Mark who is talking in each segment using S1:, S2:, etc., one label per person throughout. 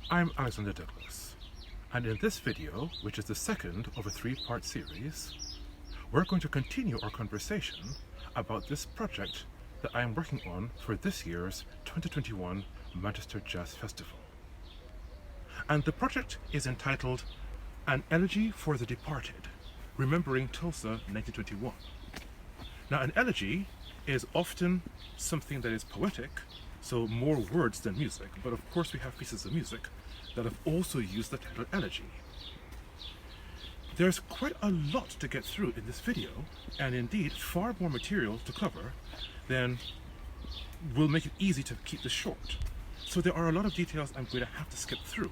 S1: I'm Alexander Douglas, and in this video, which is the second of a three-part series, we're going to continue our conversation about this project that I am working on for this year's 2021 Manchester Jazz Festival. And the project is entitled An Elegy for the Departed, Remembering Tulsa 1921. Now, an elegy is often something that is poetic, so more words than music, but of course we have pieces of music that have also used the title elegy. There's quite a lot to get through in this video, and indeed far more material to cover than will make it easy to keep this short. So there are a lot of details I'm going to have to skip through.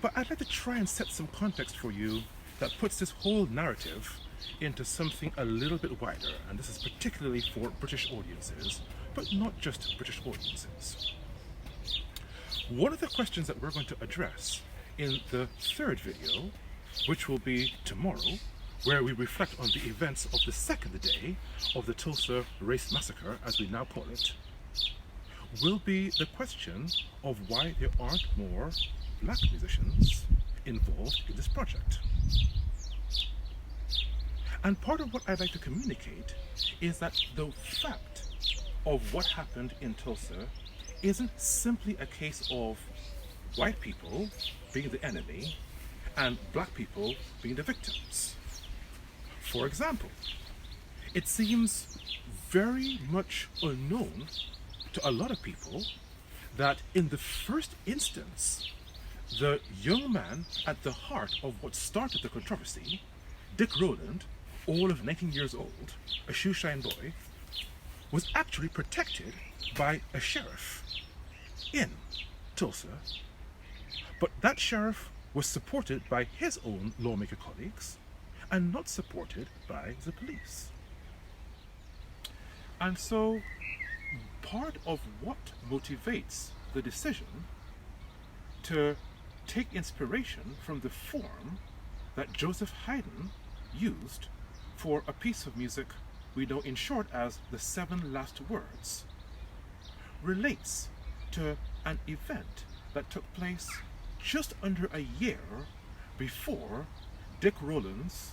S1: But I'd like to try and set some context for you that puts this whole narrative into something a little bit wider, and this is particularly for British audiences, but not just British audiences. One of the questions that we're going to address in the third video, which will be tomorrow, where we reflect on the events of the second day of the Tulsa Race Massacre, as we now call it, will be the question of why there aren't more black musicians involved in this project. And part of what I'd like to communicate is that the fact of what happened in Tulsa isn't simply a case of white people being the enemy and black people being the victims. For example, it seems very much unknown to a lot of people that in the first instance, the young man at the heart of what started the controversy, Dick Rowland, all of 19 years old, a shoeshine boy, was actually protected by a sheriff in Tulsa. But that sheriff was supported by his own lawmaker colleagues and not supported by the police. And so part of what motivates the decision to take inspiration from the form that Joseph Haydn used for a piece of music we know in short as the 7 Last Words relates to an event that took place just under a year before Dick Rowlands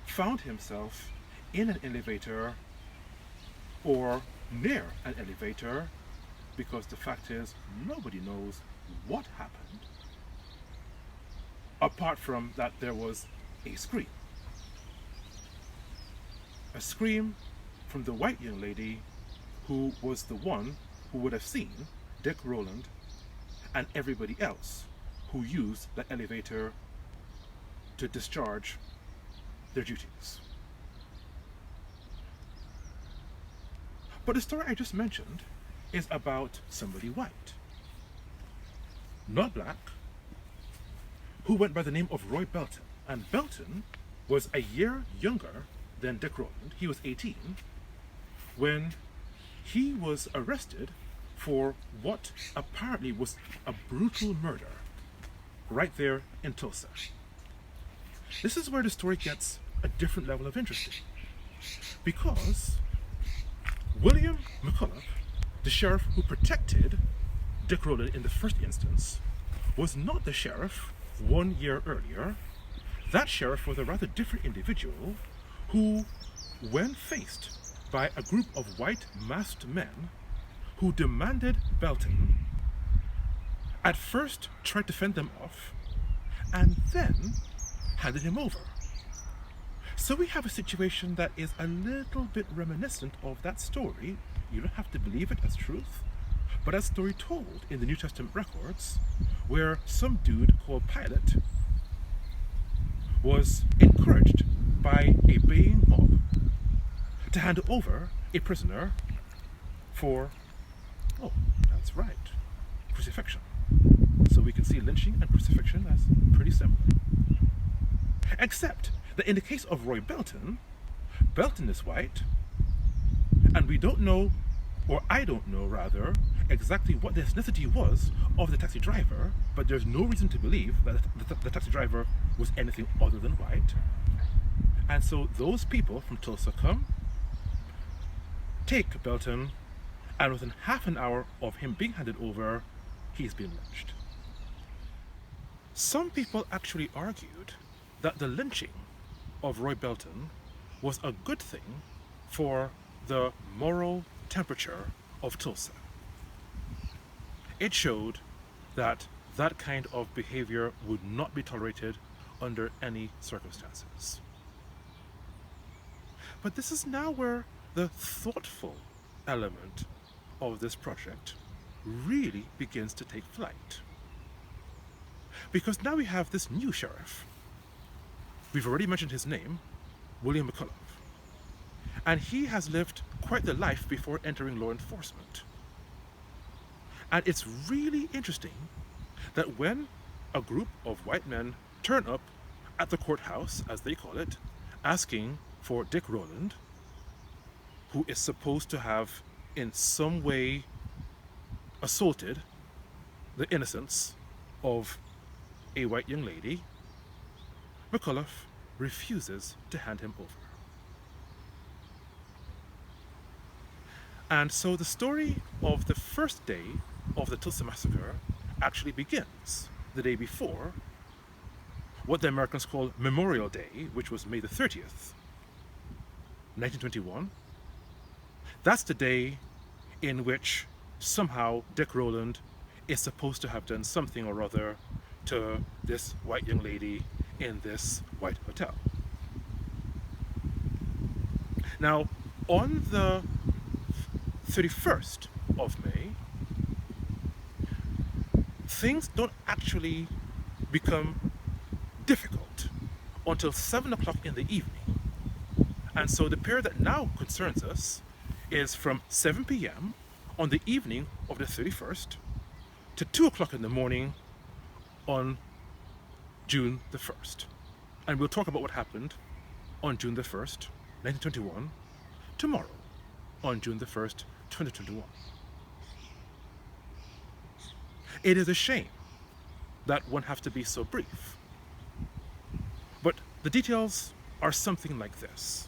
S1: found himself in an elevator or near an elevator, because the fact is nobody knows what happened apart from that there was a scream. A scream from the white young lady who was the one who would have seen Dick Rowland and everybody else who used the elevator to discharge their duties. But the story I just mentioned is about somebody white, not black, who went by the name of Roy Belton. And Belton was a year younger than Dick Rowland. He was 18 when he was arrested for what apparently was a brutal murder right there in Tulsa. This is where the story gets a different level of interest, because William McCulloch, the sheriff who protected Dick Rowland in the first instance, was not the sheriff 1 year earlier. That sheriff was a rather different individual who, when faced by a group of white masked men who demanded Belton, at first tried to fend them off and then handed him over. So we have a situation that is a little bit reminiscent of that story. You don't have to believe it as truth, but that story told in the New Testament records, where some dude called Pilate was encouraged by a baying mob to hand over a prisoner for, oh, that's right, crucifixion. So we can see lynching and crucifixion as pretty similar. Except that in the case of Roy Belton, Belton is white, and we don't know, or I don't know rather, exactly what the ethnicity was of the taxi driver, but there's no reason to believe that the taxi driver was anything other than white. And so those people from Tulsa come, take Belton, and within half an hour of him being handed over, he's been lynched. Some people actually argued that the lynching of Roy Belton was a good thing for the moral temperature of Tulsa. It showed that that kind of behavior would not be tolerated under any circumstances. But this is now where the thoughtful element of this project really begins to take flight. Because now we have this new sheriff. We've already mentioned his name, William McCullough. And he has lived quite the life before entering law enforcement. And it's really interesting that when a group of white men turn up at the courthouse, as they call it, asking for Dick Rowland, who is supposed to have in some way assaulted the innocence of a white young lady, McCullough refuses to hand him over. And so the story of the first day of the Tulsa Massacre actually begins the day before what the Americans call Memorial Day, which was May the 30th, 1921. That's the day in which somehow Dick Rowland is supposed to have done something or other to this white young lady in this white hotel. Now, on the 31st of May, things don't actually become difficult until 7 o'clock in the evening. And so the period that now concerns us is from 7 p.m. on the evening of the 31st to 2 o'clock in the morning on June the 1st. And we'll talk about what happened on June the 1st, 1921, tomorrow, on June the 1st, 2021. It is a shame that one has to be so brief. But the details are something like this.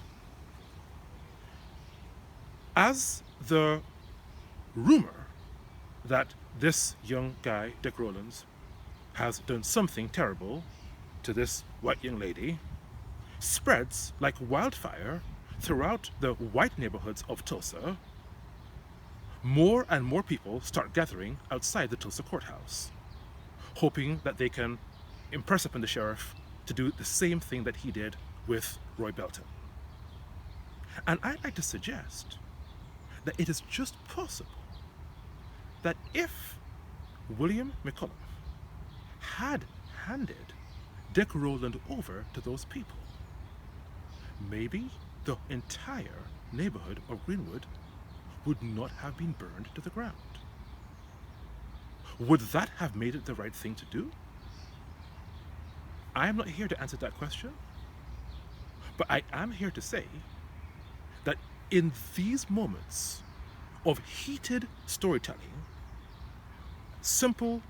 S1: As the rumor that this young guy, Dick Rowland, has done something terrible to this white young lady spreads like wildfire throughout the white neighborhoods of Tulsa, more and more people start gathering outside the Tulsa courthouse, hoping that they can impress upon the sheriff to do the same thing that he did with Roy Belton. And I'd like to suggest that it is just possible that if William McCullough had handed Dick Rowland over to those people, maybe the entire neighborhood of Greenwood would not have been burned to the ground. Would that have made it the right thing to do? I am not here to answer that question, but I am here to say that in these moments of heated storytelling, simple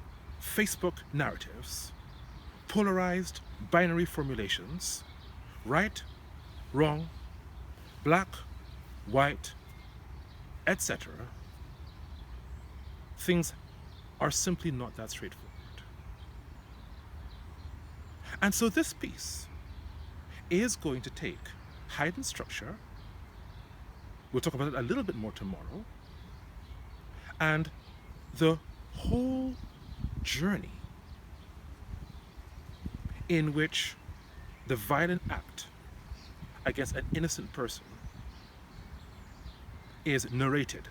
S1: Facebook narratives, polarized binary formulations, right, wrong, black, white, etc., things are simply not that straightforward. And so this piece is going to take Haydn's structure, we'll talk about it a little bit more tomorrow, and the whole journey in which the violent act against an innocent person is narrated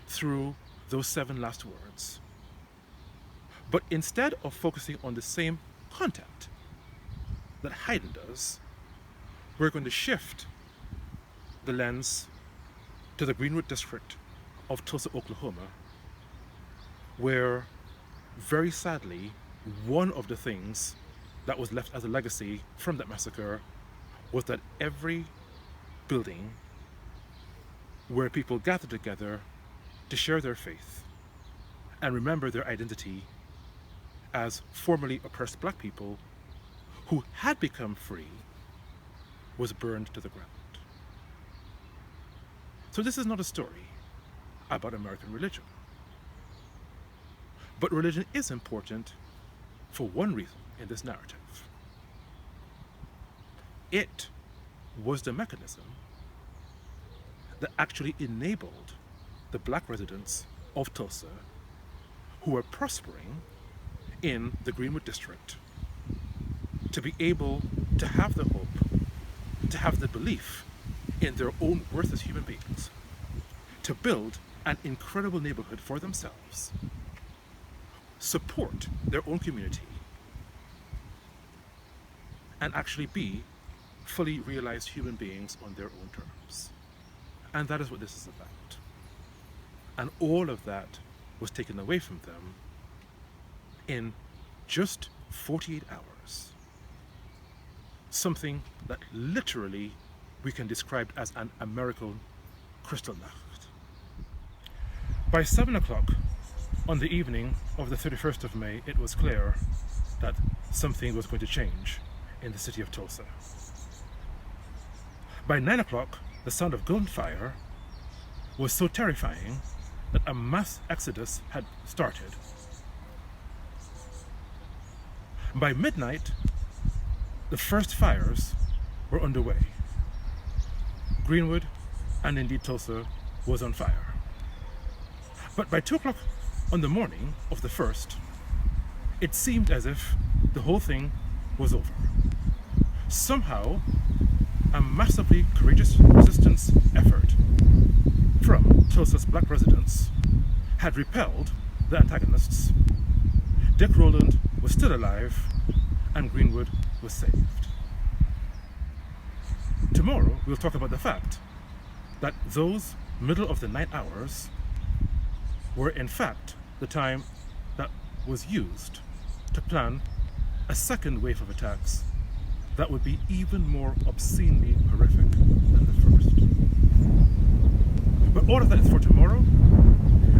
S1: through those 7 last words. But instead of focusing on the same content that Haydn does, we're going to shift the lens to the Greenwood district of Tulsa, Oklahoma, where very sadly, one of the things that was left as a legacy from that massacre was that every building where people gathered together to share their faith and remember their identity as formerly oppressed black people who had become free was burned to the ground. So this is not a story about American religion. But religion is important for one reason, in this narrative. It was the mechanism that actually enabled the black residents of Tulsa who were prospering in the Greenwood district to be able to have the hope, to have the belief in their own worth as human beings, to build an incredible neighborhood for themselves, support their own community, and actually be fully realized human beings on their own terms. And that is what this is about. And all of that was taken away from them in just 48 hours. Something that literally we can describe as an American Kristallnacht. By 7 o'clock on the evening of the 31st of May, it was clear that something was going to change in the city of Tulsa. By 9 o'clock, the sound of gunfire was so terrifying that a mass exodus had started. By midnight, the first fires were underway. Greenwood, and indeed Tulsa, was on fire. But by 2 o'clock on the morning of the 1st, it seemed as if the whole thing was over. Somehow, a massively courageous resistance effort from Tulsa's black residents had repelled the antagonists. Dick Rowland was still alive, and Greenwood was saved. Tomorrow, we'll talk about the fact that those middle of the night hours were in fact the time that was used to plan a second wave of attacks that would be even more obscenely horrific than the first. But all of that is for tomorrow,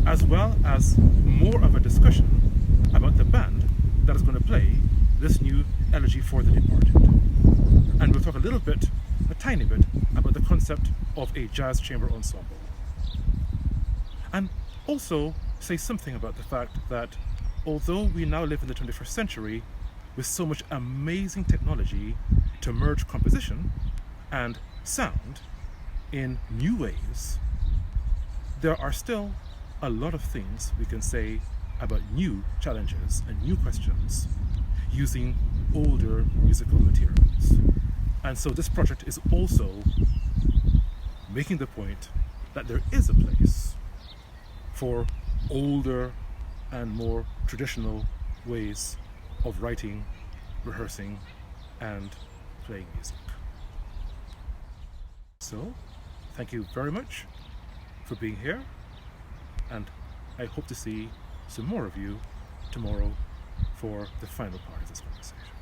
S1: as well as more of a discussion about the band that is going to play this new Elegy for the Departed. And we'll talk a little bit, a tiny bit, about the concept of a jazz chamber ensemble. And also say something about the fact that although we now live in the 21st century with so much amazing technology to merge composition and sound in new ways, there are still a lot of things we can say about new challenges and new questions using older musical materials. And so this project is also making the point that there is a place for older and more traditional ways of writing, rehearsing, and playing music. So, thank you very much for being here, and I hope to see some more of you tomorrow for the final part of this conversation.